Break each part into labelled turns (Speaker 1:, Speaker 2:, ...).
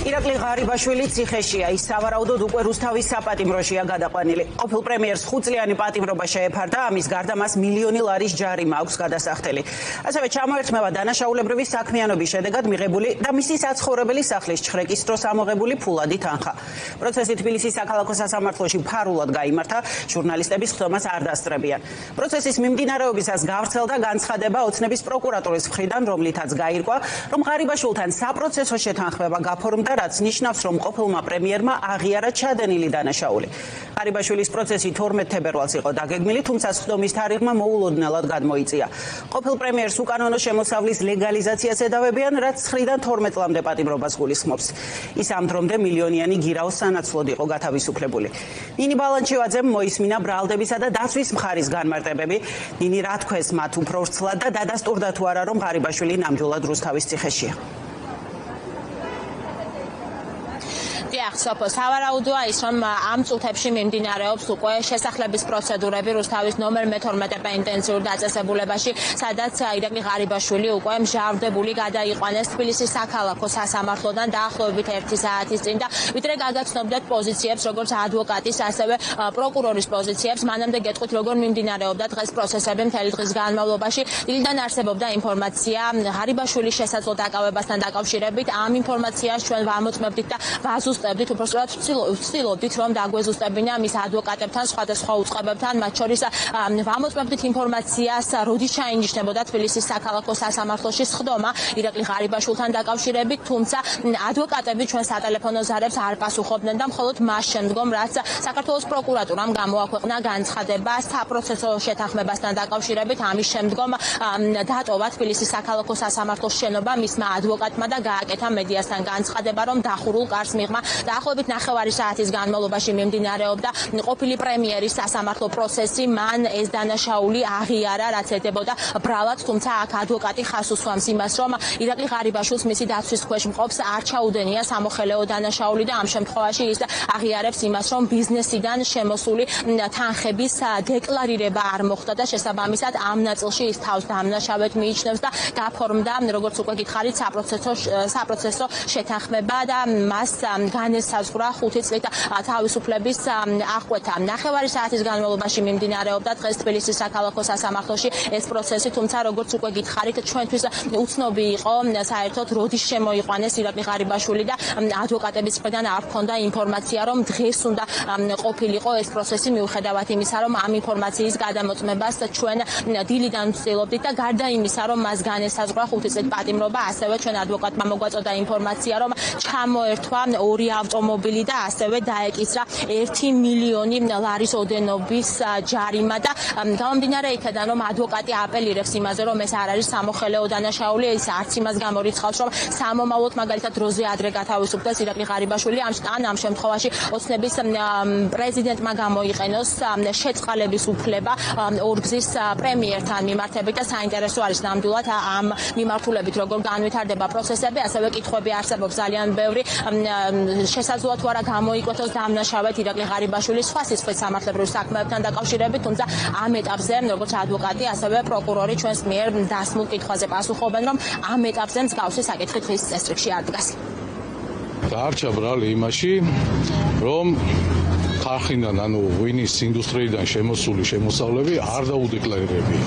Speaker 1: ირაკლი ღარიბაშვილი ციხეშია, ის სავარაუდოდ უკვე რუსთავის საპატიმროშია გადაყვანილი. ყოფილ პრემიერს 5 წლიანი პატიმრობა შეეფარდა, ამის გარდა მას მილიონი ლარის ჯარიმა აქვს გადასახდელი. ასევე ჩამოერთმევა დანაშაულებრივი საქმიანობის შედეგად მიღებული და მისი საცხოვრებელი სახლის ჩხრეკის დროს ამოღებული ფულადი თანხა. პროცესი თბილისის საქალაქო სასამართლოში ფარულად გაიმართა, ჟურნალისტების ხდომას არ დასწრებიან. პროცესის მიმდინარეობისას გავრცელდა განცხადება ოცნების პროკურატურის მხრიდან, რომლითაც გაირკვა, რომ ღარიბაშვილთან საპროცესო შეთანხმება გაფორმდა, რაც ნიშნავს, რომ ყოფილმა პრემიერმა აღიარა ჩადენილი დანაშაული. ღარიბაშვილის პროცესი 12 თებერვალს იყო დაგეგმილი, თუმცა სხდომის თარიღმა მოულოდნელად გადმოიწია. ყოფილ პრემიერს უკანონო შემოსავლის ლეგალიზაციას ედავებიან, რაც 9-დან 12 წლამდე პატიმრობას გულისხმობს. ის ამ დრომდე მილიონიანი გირაოს სანაცვლოდ იყო გათავისუფლებული. ნინი ბალანჩივაძემ მოისმინა ბრალდებისა და დაცვის მხარის განმარტებები. ნინი რა თქვეს მათ უფრო ვრცლად და დადასტურდა თუ არა, რომ ღარიბაშვილი ნამდვილად რუსთავის ციხეშია.
Speaker 2: სავარაუდოა ის, რომ ამ წუთებში მიმდინარეობს უკვე შესახლების პროცედურები რუსთავის ნომერ 12 პენიტენციურ დაწესებულებაში, სადაც ირაკლი ღარიბაშვილი უკვე მჟავდებული გადაიყვანეს თბილისის საქალაქო სასამართლოდან დაახლოებით 1 საათის წინ და ვიდრე გაგაცნობდეთ პოზიციებს, როგორც ადვოკატის, ასევე პროკურორის პოზიციებს, მანამდე გეტყვით, როგორ მიმდინარეობდა დღეს პროცესები მთელი დღის განმავლობაში. დილიდან არსებობდა ინფორმაცია ღარიბაშვილის შესაძლო დაკავებასთან დაკავშირებით. ამ ინფორმაციას ჩვენ ვამოწმებდით და ვაზუსტებდით, უბრალოდ ვცდილობდით, რომ დაგვეზუსტებინა მის ადვოკატებთან, სხვადასხვა უწყებებთან, მათ შორის ვამოწმებდით ინფორმაციას, როდის ჩაინიშნებოდა თბილისის საქალაქო სასამართლოში სხდომა ირაკლი ღარიბაშვილთან დაკავშირებით, თუმცა ადვოკატები ჩვენ სატელეფონო ზარებს არ პასუხობდნენ და მხოლოდ მას შემდგომ, რაც საქართველოს პროკურატურამ გამოაქვეყნა განცხადება საპროცესო შეთანხმებასთან დაკავშირებით, ამის შემდგომ დატოვა თბილისის საქალაქო სასამართლოს შენობა მისმა ადვოკატმა და გააკეთა მედიასთან განცხადება, რომ დახურულ კარს მიღმა დაახლოებით 9 საათის განმავლობაში მიმდინარეობდა ყოფილი პრემიერის სასამართლო პროცესი. მან ეს დანაშაული აღიარა, რაც ედებოდა ბრალად, თუმცა აქ ადვოკატი ხაზს უსვამს იმას, რომ ირაკლი ღარიბაშვილს მისი დაცვის ქვეშ მყოფს არ ჩაუდენია სამოხელეო დანაშაული და ამ შემთხვევაში ის აღიარებს იმას, რომ ბიზნესიდან შემოსული თანხების დეკლარირება არ მოხდა და შესაბამისად ამ ნაწილში ის თავს დამნაშავედ მიიჩნევს და გაფორმდა, როგორც უკვე გითხარით, საპროცესო შეთანხმება და მას განესაზღვრა 5 წლით თავისუფლების აღკვეთა. 9 საათის განმავლობაში მიმდინარეობდა დღეს თბილისის საქალაქო სასამართლოში ეს პროცესი, თუმცა როგორც უკვე გითხარით, ჩვენთვის უცნობი იყო საერთოდ როდის შემოიყვანეს ირაკლი ღარიბაშვილი და ადვოკატების მხრიდან არ ჰქონდა ინფორმაცია, რომ დღეს უნდა ყოფილიყო ეს პროცესი, მიუხედავად იმისა, რომ ამ ინფორმაციის გადამოწმებას ჩვენ დილიდან ვცდილობდით და გარდა იმისა, რომ მას განესაზღვრა 5 წლით პატიმრობა, ასევე ჩვენ ადვოკატმა მოგვაწოდა ინფორმაცია, რომ ჩამოერთვა 2 ავტომობილი და ასევე დაეკისრა 1 მილიონი ლარის ოდენობის ჯარიმა და გამომდინარე იქედან, რომ ადვოკატი აპელირებს იმაზე, რომ ეს არ არის სამოხელეო დანაშაული, ის არც იმას გამორიცხავს, რომ სამომავლოდ მაგალითად დროზე ადრე გათავისუფლდეს ირაკლი ღარიბაშვილი, ამ შემთხვევაში ოცნების პრეზიდენტმა გამოიყენოს შეწყალების უფლება ორგზის პრემიერთან მიმართებით და საინტერესო არის ნამდვილად ამ მიმართულებით როგორ განვითარდება პროცესები, ასევე კითხვები არსებობს ძალიან ბევრი. შესაძლოა თუ არა გამოიკვეთოს დამნაშავედ ირაკლი ღარიბაშვილის სხვა სისხლის სამართლებრივ საქმეებთან დაკავშირებით, თუმცა ამ ეტაპზე როგორც ადვოკატი, ასევე პროკურორი ჩვენს მიერ დასმულ კითხვაზე პასუხობენ, რომ ამ ეტაპზე მსგავსი საკითხი დღის წესრიგში არ დგას.
Speaker 3: დარჩა ბრალი იმაში, რომ ხარხინან, ანუ ღვინის ინდუსტრიიდან შემოსული შემოსავლები არ დაუდეკლარირებია.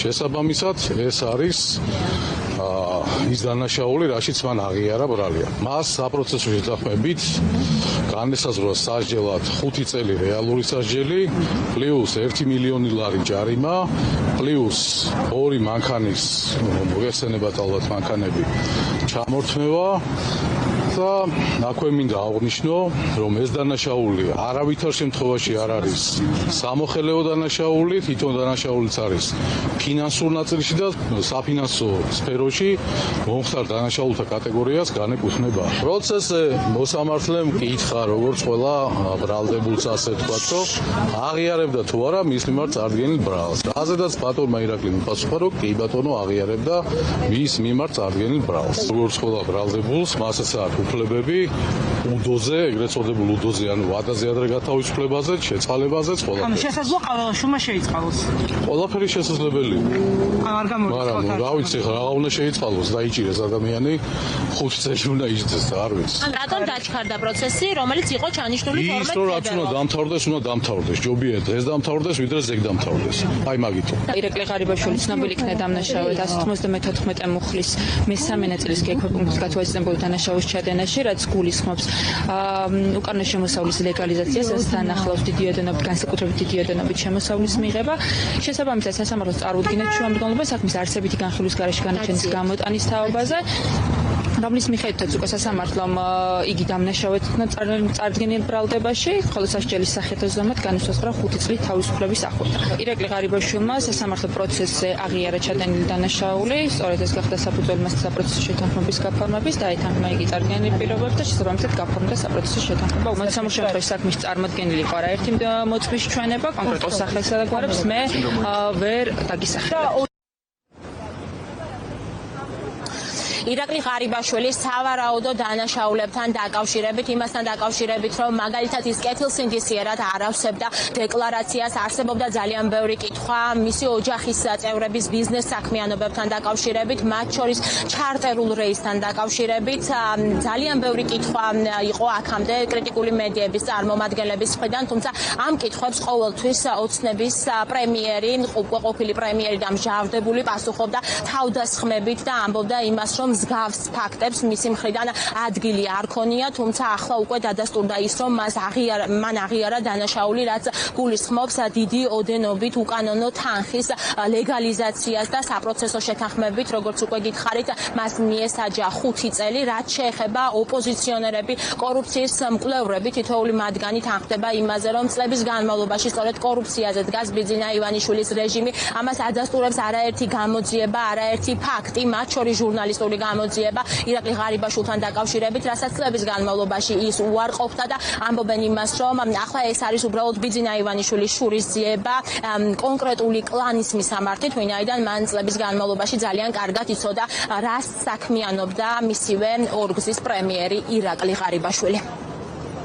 Speaker 3: შესაბამისად, ეს არის ის დანაშაული, რაშიც მან აღიარა ბრალია. მას საპროცესო შეთანხმებით განესაზღვრა სასჯელად 5 წელი რეალური სასჯელი, პლუს 1 მილიონი ლარი ჯარიმა, პლუს 2 მანქანის მოიხსენებათ ალბათ მანქანები ჩამორთმევა. და აქვე მინდა აღნიშნო, რომ ეს დანაშაული არავითარ შემთხვევაში არ არის სამოხელეო დანაშაული, თვითონ დანაშაულიც არის ფინანსურ ნაწილში და საფინანსო სფეროში მომხდარ დანაშაულთა კატეგორიას განეკუთვნება. პროცესზე მოსამართლემ კითხა, როგორც ყველა ბრალდებულს, ასე ვთქვათ, რომ აღიარებდა თუ არა მის მიმართ წარდგენილ ბრალს. რაზედაც ბატონმა ირაკლი მიპასუხა, რომ კი ბატონო აღიარებდა მის მიმართ წარდგენილ ბრალს. როგორც ყველა ბრალდებულს, მასაც აქვს თავისუფლებები უდოზე, ეგრეთ წოდებულ უდოზე, ანუ ვადაზე ადრე გათავისუფლებაზე, შეწყალებაზეც
Speaker 4: ანუ
Speaker 3: ყველაფერს.
Speaker 4: შესაძლოა ყველა შუმა შეიწყალოს.
Speaker 3: ყველაფერი შესაძლებელია.
Speaker 4: არ გამოვიწყოთ.
Speaker 3: მაგრამ რა ვიცი, რა უნდა შეიწყალოს, დაიჭირეს ადამიანი 5 წელი უნდა იჯდეს და არ ვიცი.
Speaker 2: ან რატომ დაჩქარდა პროცესი, რომელიც იყო ჩანიშნული
Speaker 3: ის რომ რაც უნდა დამთავრდეს, უნდა დამთავრდეს. ჯობია დღეს დამთავრდეს, ვიდრე ზეგ დამთავრდეს. აი მაგითო.
Speaker 5: ირაკლი ღარიბაშვილი ცნობილი იქნა დამნაშავედ 194 მუხლის მესამე ნაწილის გექვეყნების გათვალისწინებულ დანაშაულის ჩადენაში, რაც გულისხმობს უკანონო შემოსავლის ლეგალიზაციას, ასთან ახლავს დიდი ოდენობით, განსაკუთრებით დიდი ოდენობით შემოსავლის მიღება. შესაბამისად, სასამართლოს წარუდგინეთ შუამდგომლობა საქმის არსებითი განხილვის გარეშე განაჩენის გამოტანის თაობაზე, რომლის მიხედვითაც უკვე სასამართლომ იგი დამნაშავედ წარდგენილ ბრალდებაში, ხოლო სასჯელის სახელთოზომად განისაზღვრა 5 წლით თავისუფლების ახლდა. ირაკლი ღარიბაშვილმა სასამართლო პროცესზე აღიარა ჩადენილი დანაშაული, სწორედ ეს გახდა საფუძველი მას საპროცესო შეთანხმების გაფორმების და ეთანხმა იგი წარდგენილ პირობებს და შესაბამისად გაფორმდა საპროცესო შეთანხმება. უმეტეს შემთხვევაში საქმის წარმოადგენელი იყო არაერთი მოწმის ჩვენება, კონკრეტულ სახელსა და გვარებს მე ვერ დაგისახელებ.
Speaker 2: ირაკლი ღარიბაშვილი სავარაუდო დანაშაულებთან დაკავშირებით, იმასთან დაკავშირებით, რომ მაგალითად ის კეთილსინდისიერად არ ავსებდა დეკლარაციას, არსებობდა ძალიან ბევრი კითხვა მისი ოჯახის წევრების ბიზნეს საქმიანობებთან დაკავშირებით, მათ შორის ჩარტერულ რეისთან დაკავშირებით, ძალიან ბევრი კითხვა იყო აქამდე კრიტიკული მედიების წარმომადგენლების მხრიდან, თუმცა ამ კითხვებს ყოველთვის ოცნების პრემიერი, ყოფილი პრემიერი და მსჯავრდებული პასუხობდა თავდასხმებით და ამბობდა იმას, რომ მსგავს ფაქტებს მისი მხრიდან ადგილი არ ქონია, თუმცა ახლა უკვე დადასტურდა ის, რომ მან აღიარა დანაშაული, რაც გულისხმობს დიდი ოდენობით უკანონო თანხის ლეგალიზაციას და საპროცესო შეთანხმებით, როგორც უკვე გითხარით, მას მიესაჯა 5 წელი, რაც შეეხება ოპოზიციონერები, კორუფციის მკვლევრები, თითოეული მათგანი თანხდება იმაზე, რომ წლების განმავლობაში სწორედ კორუფციაზე დგას ბიძინა ივანიშვილის რეჟიმი, ამას ადასტურებს არაერთი გამოძიება, არაერთი ფაქტი, მათ შორის ჟურნალისტური გამოძიება ირაკლი ღარიბაშვილთან დაკავშირებით, რასაც წლების განმავლობაში ის უარყოფდა და ამბობენ იმას, რომ ახლა ეს არის უბრალოდ ბიძინა ივანიშვილის შურისძიება კონკრეტული კლანის მისამართით, ვინაიდან მან წლების განმავლობაში ძალიან კარგად იცოდა, რას საქმიანობდა მისივე ორგზის პრემიერი ირაკლი ღარიბაშვილი.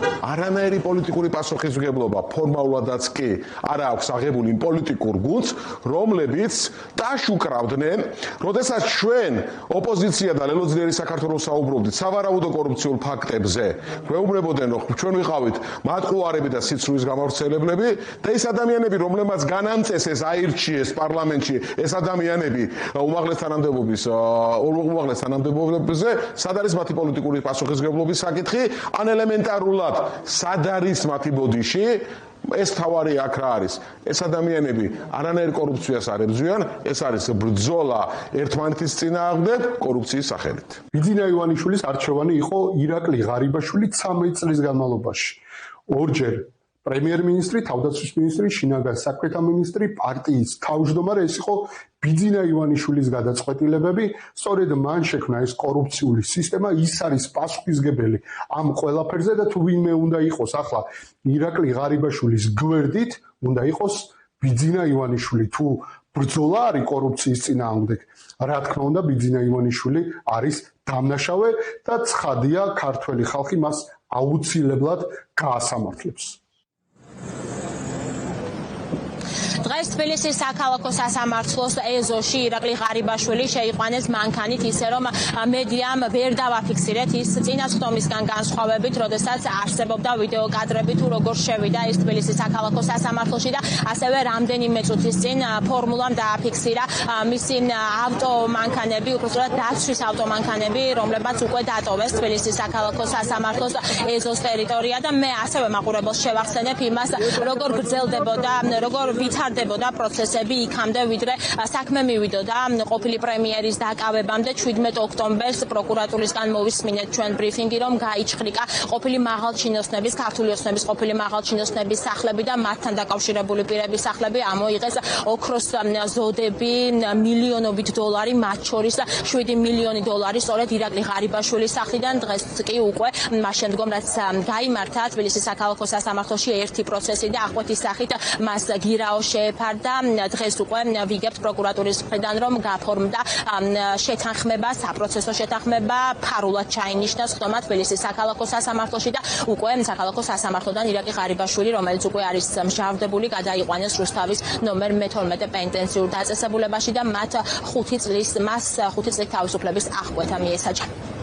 Speaker 6: არანაირი პოლიტიკური პასუხისმგებლობა ფორმალურადაც კი არ აქვს აღებული იმ პოლიტიკურ გუნდს, რომლებიც დაშუკრავდნენ, როდესაც ჩვენ ოპოზიცია და ლელოძლიერი საქართველოს საუბრობდით სავარაუდო კორუფციულ ფაქტებზე, გვეუბნებოდნენ, რომ ჩვენ ვიყავით მატყუარები და სიცრუის გამავრცელებლები და ეს ადამიანები, რომლებმაც განამწესეს აირჩიეს პარლამენტში, ეს ადამიანები უმაღლეს თანამდებობებზე, სად არის მათი პოლიტიკური პასუხისმგებლობის საკითხი, ან ელემენტარულად სად არის მათი ბოდიში, ეს თავარი აქ რა არის. ეს ადამიანები არანაირ კორუფციას არ ებრძვიან, ეს არის ბრძოლა ერთმანეთის წინააღმდეგ კორუფციის სახელით.
Speaker 7: ბიძინა ივანიშვილის არჩევანი იყო ირაკლი ღარიბაშვილი 13 წლის განმავლობაში. ორჯერ პრემიერ-მინისტრი, თავდაცვის მინისტრი, შინაგან საქმეთა მინისტრი, პარტიის თავმჯდომარე, ეს იყო ბიძინა ივანიშვილის გადაწყვეტილებები, სწორედ მან შექმნა ეს კორუფციული სისტემა, ის არის პასუხისმგებელი ამ ყველაფერზე და თუ ვინმე უნდა იყოს ახლა ირაკლი ღარიბაშვილის გვერდით, უნდა იყოს ბიძინა ივანიშვილი. თუ ბრძოლა არის კორუფციის წინააღმდეგ, რა თქმა უნდა ბიძინა ივანიშვილი არის დამნაშავე და ცხადია ქართველი ხალხი მას აუცილებლად გაასამართლებს.
Speaker 2: დღეს თბილისის საქალაქო სასამართლოს ეზოში ირაკლი ღარიბაშვილი შეიყვანეს მანქანით, ისე რომ მედიამ ვერ დავაფიქსირეთ ის წინასხდომისგან განსხვავებით, როდესაც არსებობდა ვიდეო კადრები თუ როგორ შევიდა ის თბილისის საქალაქო სასამართლოში და ასევე რამდენიმე წუთის წინ ფორმულამ დააფიქსირა მისი ავტომანქანები, უბრალოდ დაცვის ავტომანქანები, რომლებმაც უკვე დატოვეს თბილისის საქალაქო სასამართლოს ეზოს ტერიტორია და მე ასევე მაყურებელს შევახსენებ იმას, როგორ გრძელდებოდა, როგორ ვითარდებოდა პროცესები იქამდე, ვიდრე საქმე მივიდოდა ყოფილი პრემიერის დაკავებამდე 17 ოქტომბერს პროკურატურისგან მოვისმინეთ ჩვენ ბრიფინგი, რომ გაიჩხრიკა ყოფილი მაღალჩინოსნების, ქართული ოცნების ყოფილი მაღალჩინოსნების სახლები და მათთან დაკავშირებული პირების სახლები ამოიღეს ოქროს ზოდები მილიონობით დოლარი, მათ შორის 7 მილიონი დოლარი სწორედ ირაკლი ღარიბაშვილის სახლიდან. დღეს კი უკვე მას შემდგომ რაც გაიმართა თბილისის საქალაქო სასამართლოში ერთი პროცესი და აღკვეთის სახით მას გირაო შეეფარა შეეფარდა. დღეს უკვე ვიგებთ პროკურატურის მხრიდან, რომ გაფორმდა შეთანხმება, საპროცესო შეთანხმება, ფარულად ჩაინიშნა ხტომა თბილისის საქალაქო სასამართლოში და უკვე საქალაქო სასამართლოდან ირაკლი ღარიბაშვილი, რომელიც უკვე არის მსჯავრდებული, გადაიყვანეს რუსთავის ნომერ მე-12 პენიტენციურ დაწესებულებაში და მას 5 წლის თავისუფლების აღკვეთა მიესაჯა.